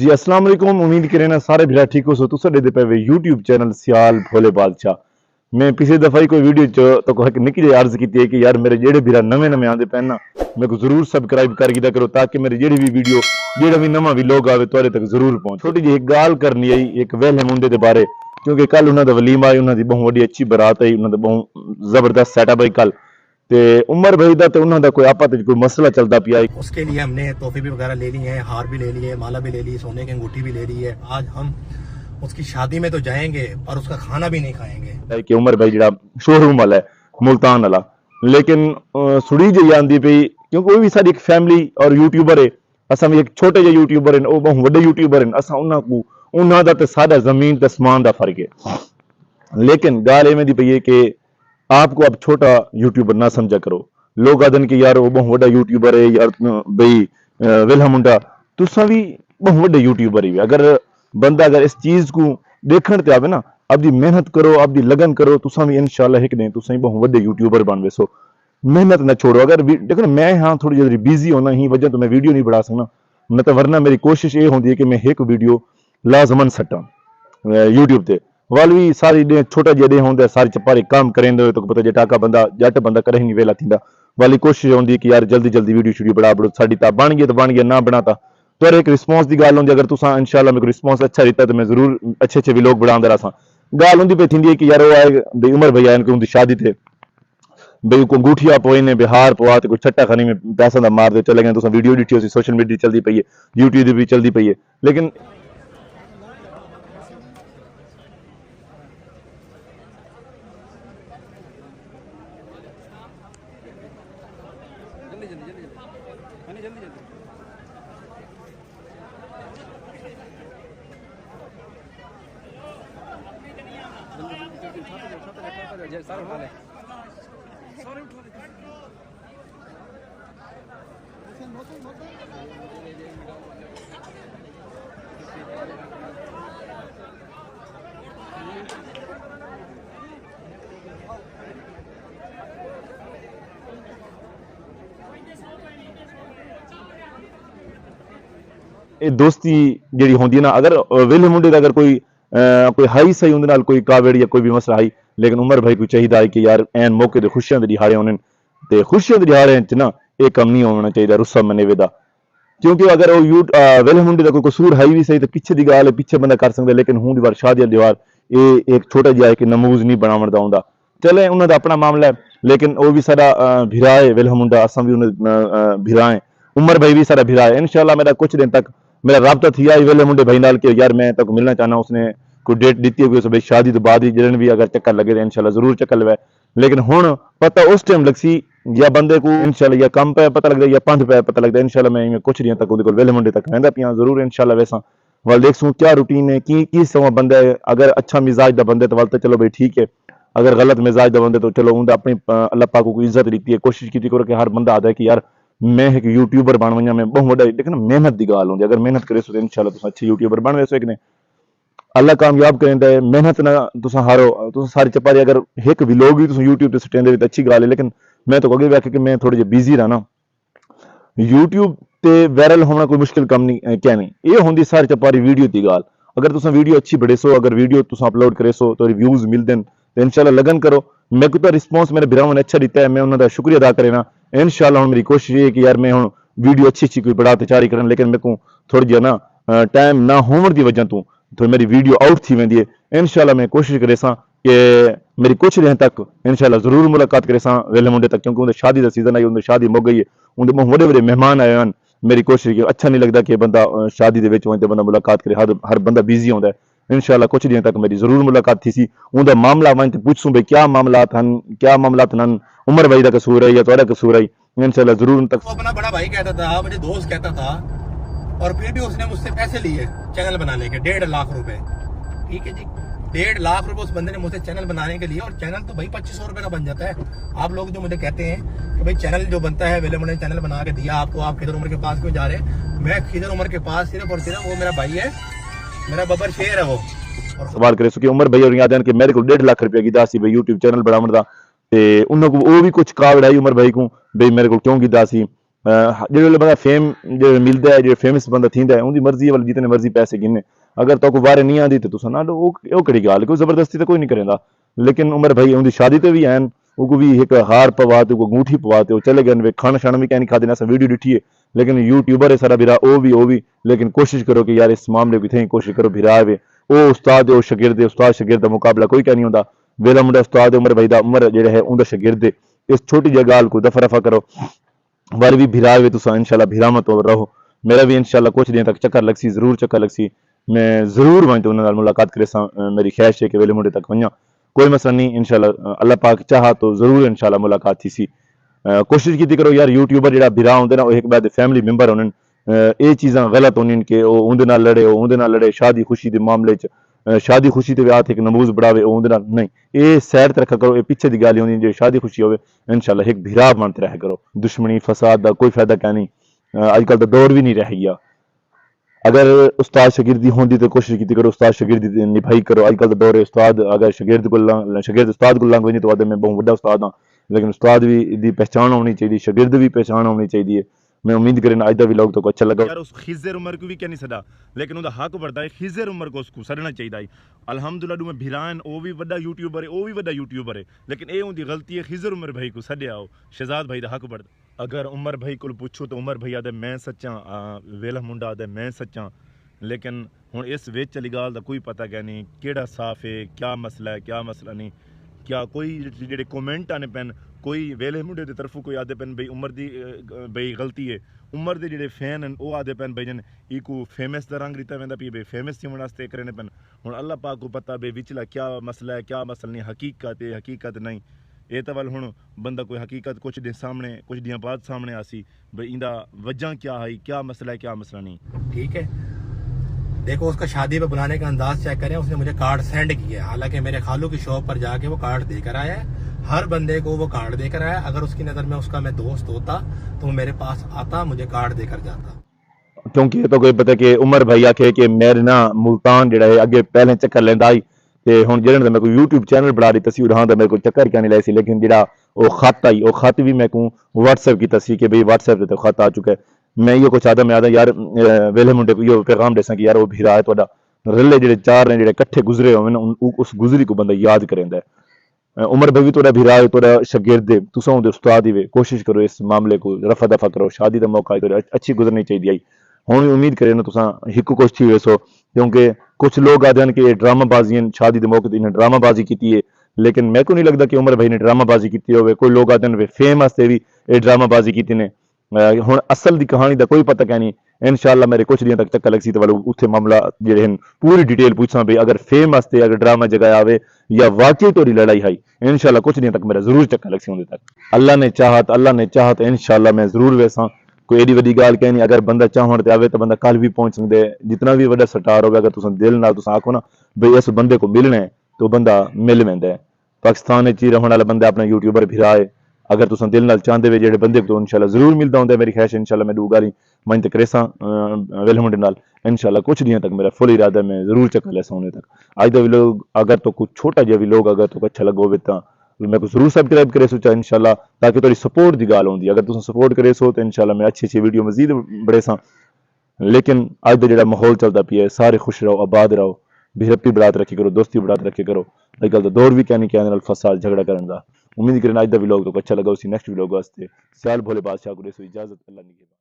जी अस्सलाम वालेकुम। उम्मीद करें ना सारे भरा ठीक हो सो तुस दे पे यूट्यूब चैनल सियाल भोले बादशाह। मैं पिछली दफा ही कोई वीडियो च तो एक निकी जी अर्ज की है कि यार मेरे जेडे भरा नवे नवे आते पे ना मेरे को जरूर सब्सक्राइब कर दिया करो ताकि मेरी जेडी भी वीडियो जेड़ा भी नवा भी लोग आवे तुहाडे तक जरूर पहुंचे। छोटी जी एक गाल करनी आई एक वेले मुंडे दे बारे, क्योंकि कल उन्होंने वलीमा आई, उन्होंने बहुत वड्डी अच्छी बरात आई, उन्होंने बहुत जबरदस्त सेटअप आई कल। ते उमर भाई दा ते उन्होंने कोई आपस में कोई मसला चलता पिया। उसके लिए हमने तोहफे भी वगैरह ले लिए हैं, हार भी ले लिए, माला भी ले ली, सोने की अंगूठी भी ले ली है। आज हम उसकी शादी में तो जाएंगे और उसका खाना भी नहीं खाएंगे। कि उमर भाई जरा शोरूम वाला है मुल्तान वाला, लेकिन सुड़ी जी आंदी पई क्योंकि वो भी सारी एक फैमिली और यूट्यूबर है। असा भी एक छोटे जे यूट्यूबर हैं, वो बहुत बड़े यूट्यूबर हैं। असा उन्हां दा ते साडा जमीन ते आसमान दा फर्क है। लेकिन गाल एवें दी पई है कि आपको अब छोटा यूट्यूबर ना समझा करो। लोग आदन कि यार वो बहुत बड़ा यूट्यूबर है यार भाई वेला मुंडा, तुसा भी बहुत बड़े यूट्यूबर ही। अगर बंदा अगर इस चीज को देखने ते आवे ना, आपकी मेहनत करो, आपकी लगन करो, तुसा भी इंशाल्लाह एक दिन तुसा भी बहुत बड़े यूट्यूबर बन वैसो। मेहनत ना छोड़ो। अगर देखो ना मैं हाँ थोड़ी जल्दी बिजी होना ही वजह तो मैं वीडियो नहीं बढ़ा सकना, न तो वरना मेरी कोशिश ये होती है कि मैं एक वीडियो लाजमन सट्टा यूट्यूब ते वाल भी सारी छोटा जे होंगे सारी चपारी काम करेंगे तो पता जे टाका बंदा जट बंदा करे नहीं वेला थींदा। वाली कोशिश होती है कि यार जल्दी जल्दी वीडियो शूडियो बढ़ा बड़ो साड़ी ता बन गया ना बनाता तो एक रिस्पॉन्स की गल होंगी। अगर तुसा इंशाल्लाह मेरे को रिस्पॉन्स अच्छा दिता तो मैं जरूर अच्छे अच्छे व्लॉग बनांदा रहा। गल होंगी पे थी कि यार वो आए भाई उमर भाई आए उनकी शादी थे भाई को अंगूठिया पोए ने बिहार पवा कोई छट्टा खानी में पैसा का मार दे चले गए। तुसा वीडियो डिटी सोशल मीडिया चलती पई है, यूट्यूब भी चलती पई है। लेकिन दोस्ती जी होंगी ना, अगर वेले मुंडे अगर कोई हाई सही उनके नाल कोई कावड़ या कोई भी मसला आई, लेकिन उमर भाई को चाहिए कि यार एन मौके खुशियां दिहाड़े होने ते खुशियां दिहाड़े च ना ये कम नहीं होना चाहिए रुस्सा मनेवे दा। क्योंकि अगर वो वेले मुंडे का कोई कसूर है भी सही तो पिछे की गाल है पिछे बंदा कर सकता, लेकिन हूं दी बार शादी दीवार ये एक छोटा जिहा कि नमूज नहीं बनावन दा आउंदा। चले उन्होंने अपना मामला है, लेकिन वो भी सारा भिरा है वेला मुंडा, असा भी उन्हें भिरा है, उमर भाई भी सारा भिरा है। इंशाल्लाह मेरा कुछ दिन तक मेरा राबता थी आई वेले मुंडे भाई नाल के यार मैं तक मिलना चाहना। उसने कोई डेट दी हुई भाई शादी तो बाद ही जिन भी अगर चक्कर लगे तो इंशाल्लाह जरूर चक्कर लवे। लेकिन हुण पता उस टाइम लगसी या बंदे को इंशाल्लाह या कम पे पता लगता या पंध पे पता लगता। इंशाल्लाह मैं कुछ दिन तक उहदे वेले मुंडे तक रहिंदा पिया जरूर इंशाल्लाह। वैसा वाल देखसूं क्या रूटीन है की समा बंदा है। अगर अच्छा मिजाज दा बंदे तो वाल तो चलो भाई ठीक है, अगर गलत मिजाज दा बंदे तो चलो उनका अपनी अल्लाह पाक को इज्जत दी है। कोशिश की करो कि हर बंदा आता है कि यार मैं एक यूट्यूबर बन वजा, मैं बहुत बड़ा, लेकिन मेहनत की गाल होंगी। अगर मेहनत करे तो इंशाल्लाह तुम अच्छे यूट्यूबर बन वैसो। एक ने अल्लाह कामयाब करें, मेहनत ना तुम हारो तुम सारी चपारी। अगर एक भी लोग भी तुम यूट्यूब पर सटेंदे तो अच्छी गाल है, लेकिन मैं तो अगे वैसे कि मैं थोड़े जे बिजी रहा ना। यूट्यूब ते वायरल होना कोई मुश्किल कम नहीं क्या नहीं, ये होंगी सारी चपारी वीडियो की गाल। अगर तुम वीडियो अच्छी बड़े सो, अगर वीडियो तुम अपलोड करे सो तो रिव्यूज मिलते हैं तो इंशाल्लाह लगन करो। मैं को तो रिस्पॉन्स मेरे भरावां ने अच्छा दिता है, मैं उन्होंने शुक्रिया अदा करेना। इंशाल्लाह मेरी कोशिश ये कि यार मैं हूँ वीडियो अच्छी अच्छी कोई बढ़ा तैयारी करन, लेकिन मेरे को थोड़ी जी ना टाइम ना होने की वजह तो थोड़ी मेरी वीडियो आउट थी वेंदी है। इंशाल्लाह मैं कोशिश करे सा कि मेरी कुछ दिन तक इंशाल्लाह जरूर मुलाकात करे सा वेले मुंडे तक, क्योंकि उनकी शादी का सीजन आई, उनकी शादी मुक गई है, उनके बहुत बड़े बड़े मेहमान आए हैं। मेरी कोशिश की अच्छा नहीं लगता कि बंदा शादी के बंदा मुलाकात करे, हर बंदा बिजी होता है। इंशाल्लाह कुछ दिन तक मेरी जरूर मुलाकात थी सी। उनका मामला वन पूछूं भाई क्या मामलात हन, उमर भाई का कसूर है या तुम्हारा कसूर है, इंशाल्लाह जरूर उन तक। अपना बड़ा भाई कहता था, मुझे दोस्त कहता था, और फिर भी उसने मुझसे पैसे लिए चैनल बनाने के 1.5 लाख रुपए। ठीक है जी, 1.5 लाख रुपए उस बंदे ने मुझसे चैनल बनाने के लिए, और चैनल तो भाई 2500 रुपए का बन जाता है। आप लोग जो मुझे कहते हैं कि भाई चैनल जो बनता है वेले मुंडे ने चैनल बना के दिया आपको, आप खिदर उमर के पास क्यों जा रहे हैं? मैं खिदर उमर के पास सिर्फ और सिर्फ वो मेरा भाई है, मेरा बबर शेर है वो। सवाल करे सो कि उमर भाई और याद है कि मेरे को 1.5 लाख रुपया की दासी भाई यूट्यूब चैनल बनावन दा, ते उन्होंने वो भी कुछ कावड़ आई उमर भाई को भाई मेरे को क्यों की दासी جو بندہ فیم جو ملتا ہے جو فیمس بندہ تھیندا ہے ان کی مرضی والے جتنے مرضی پیسے گنے اگر تو کوئی وارے نہیں آتی تو تسا نہ وہ کہڑی گال کوئی زبردستی تو کوئی نہیں کریندا لیکن عمر بھائی ان کی شادی تے بھی ہیں وہ کو بھی ایک ہار پوا تے کوئی انگوٹھی پوا تے وہ چلے گئے وے کھانا شانا بھی کہیں نہیں کھادے نہ ویڈیو ڈٹھی ہے لیکن یوٹیوبر ہے سارا بھرا وہ بھی لیکن کوشش کرو کہ یار اس معاملے کو تھیں کوشش کرو بھرا وے وہ استاد او شاگرد استاد شاگرد دا مقابلہ کوئی کہہ نہیں ہوندا ویلا منڈا استاد عمر بھائی دا عمر جڑا ہے اون دا شاگرد اس چھوٹی جہ گال کو دفع رفع کرو والے بھی بھرا ہوئے تو انشاءاللہ بھرامت ہو رہو میرا بھی انشاءاللہ کچھ دن تک چکر لگ سی ضرور چکر لگ سی میں ضرور وہیں تو انہوں نے ملاقات کرے سا میری خواہش ہے کہ ویلے منڈے تک ونجا کوئی مسئلہ نہیں انشاءاللہ اللہ پاک چاہا تو ضرور انشاءاللہ ملاقات تھی سی کوشش کی کرو یار یوٹیوبر جڑا بھرا ہوندے نا وہ ایک بعد فیملی ممبر ہونے یہ چیزاں غلط ہونی کہ وہ اون دے نال لڑے وہ اون دے نال لڑے شادی خوشی دے معاملے چ شادی خوشی تے آتے ایک نموز بڑھاوے اون دے نال نہیں یہ سیر تے رکھا کرو یہ پیچھے دی گل ہونی جو شادی خوشی ہوے انشاءاللہ ایک بھرا بنتے رہا کرو دشمنی فساد دا کوئی فائدہ کیا نہیں اج کل دا دور بھی نہیں رہ گیا اگر استاد شاگردی ہوندی تو کوشش کی کرو استاد شاگردی نبھائی کرو اج کل دا دور ہے استاد اگر شاگرد استاد کو لنگ ونجے تو آدھے میں بہت بڑا استاد ہاں لیکن استاد بھی دی پہچان ہونی چاہیے شاگرد بھی پہچان ہونی چاہیے میں امید کرنا اج دا بھی لوگ تو اچھا لگا یار اس خضر عمر کو بھی کیا نہیں سدا لیکن ان دا حق بڑھتا ہے خضر عمر کو اس کو سڑنا چاہیے الحمدللہ ڈو میں بھران وہ بھی بڑا یوٹیوبر ہے وہ بھی بڑا یوٹیوبر ہے لیکن اے ان دی غلطی ہے خضر عمر بھائی کو سڈیا آؤ شہزاد بھائی دا حق بڑھتا اگر عمر بھائی کو پوچھو تو عمر بھائی آدھے میں سچاں ویلا منڈا آدھے میں سچاں لیکن ہوں اس وچ چلی گال دا کوئی پتہ کہ نہیں کیڑا صاف ہے کیا مسئلہ ہے کیا مسئلہ نہیں کیا کوئی جڑے کومنٹ آنے پین کوئی ویلے منڈے دی طرفوں کوئی آدھے پین بھئی عمر دی بھئی غلطی ہے عمر دے جڑے فین ہیں وہ آدھے پین بھئی جن ایکو فیمس دا رنگ ریتا ویندا پی بھئی فیمس تھیون واسطے کرنے پین ہن اللہ پاک کو پتہ بھئی وچلا کیا مسئلہ ہے کیا مسئلہ نہیں حقیقت ہے حقیقت نہیں یہ تو ہن بندہ کوئی حقیقت کچھ دن سامنے کچھ دیاں بعد سامنے آسی بھئی ایندا وجہ کیا ہے کیا مسئلہ ہے کیا مسئلہ نہیں ٹھیک ہے دیکھو اس کا شادی پہ بلانے کا انداز چیک کریں اس نے مجھے کارڈ سینڈ کیا ہے حالانکہ میرے خالو کی شاپ پر جا کے وہ کارڈ دے کر آیا ہے ہر بندے کو وہ کارڈ دے کر آیا اگر اس کی نظر میں اس کا میں دوست ہوتا تو وہ میرے پاس آتا مجھے کارڈ دے کر جاتا کیونکہ یہ تو کوئی پتہ کہ عمر بھائی آکھے کہ میرے نا ملتان جڑا ہے اگے پہلے چکر لیندا آئی تے ہن جڑے میں کوئی یوٹیوب چینل بنا رہی تسی وہاں دا میرے کو چکر کیا نہیں لائے سی لیکن جڑا وہ خط آئی وہ خط بھی میں کو واٹس ایپ کیتا سی کہ بھئی واٹس ایپ تے خط آ چکا ہے میں یہ کچھ آدھا میں آدھا یار ویلے منڈے کو یہ پیغام دے ساں کہ یار وہ بھیرا ہے تہاڈا رلے جڑے چار نے جڑے کٹھے گزرے ہوئے اس گزری کو بندہ یاد کریندا ہے عمر بھائی تھوڑا بھیرا ہے تھوڑا شاگرد ہے تساں دے استاد ہی کوشش کرو اس معاملے کو رفع دفع کرو شادی دا موقع ہے اچھی گزرنی چاہیے ہوں بھی امید کرے نا تساں ہک کچھ تھی ویسو کیونکہ کچھ لوگ آتے ہیں کہ یہ ڈرامہ بازی شادی دے موقع انہیں ڈرامہ بازی کی ہے لیکن میں کو نہیں لگتا کہ عمر بھائی نے ڈرامہ بازی کی ہوئے کوئی لوگ آتے ہیں فیم واسطے بھی یہ ڈرامہ بازی کی نے ہوں اصل دی کہانی دا کوئی پتہ کہ نہیں انشاءاللہ میرے کچھ دن تک چکر لگ سی تو اتنے معاملہ جڑے ہیں پوری ڈیٹیل پوچھاں بھی اگر فیم واسطے اگر ڈرامہ جگہ آوے یا واقعی توڑی لڑائی ہے انشاءاللہ کچھ دن تک میرا ضرور چکر لگ سی ہوندے تک اللہ نے چاہت انشاءاللہ میں ضرور ویساں کوئی ایڈی وڈی گال کہنی اگر بندہ چاہن تے آوے تو بندہ کل بھی پہنچ سکدے جتنا بھی بڑا سٹار ہوگا اگر تساں دل نال تساں آکھو نا بھئی اس بندے کو ملنا ہے تو بندہ مل ویندا ہے پاکستان وچ ہی رہن والا بندہ اپنا یوٹیوبر بھرا ہے اگر تساں دل نال چاہندے وے جڑے بندے تو انشاءاللہ ضرور ملدا ہوندا ہے میری خواہش انشاءاللہ میں دوگاری من تے کریساں ویلہمنڈ نال انشاءاللہ کچھ دن تک میرا فل ارادہ ہے میں ضرور چکر لیسا ہونے تک اج دا ویلوگ اگر تو کچھ چھوٹا جہا بھی لوگ اگر تو اچھا لگو ہوے تاں میں کو ضرور سبسکرائب کرے سو چا انشاءاللہ تاکہ تھوڑی سپورٹ دی گال ہوندی اگر تساں سپورٹ کرے سو تو انشاءاللہ میں اچھی ویڈیو مزید بڑے ساں لیکن اج دا جڑا ماحول چلدا پیا ہے سارے خوش رہو آباد رہو بھیرپی برات رکھی کرو دوستی برات رکھے کرو اج کل دا دور بھی کہنے کہ فساد جھگڑا کرن دا امید کرنا اج دا ویلوگ تو اچھا لگا اسی نیکسٹ ویلوگ واسطے سیال بھولے بادشاہ کو دے سو اجازت اللہ نگہبان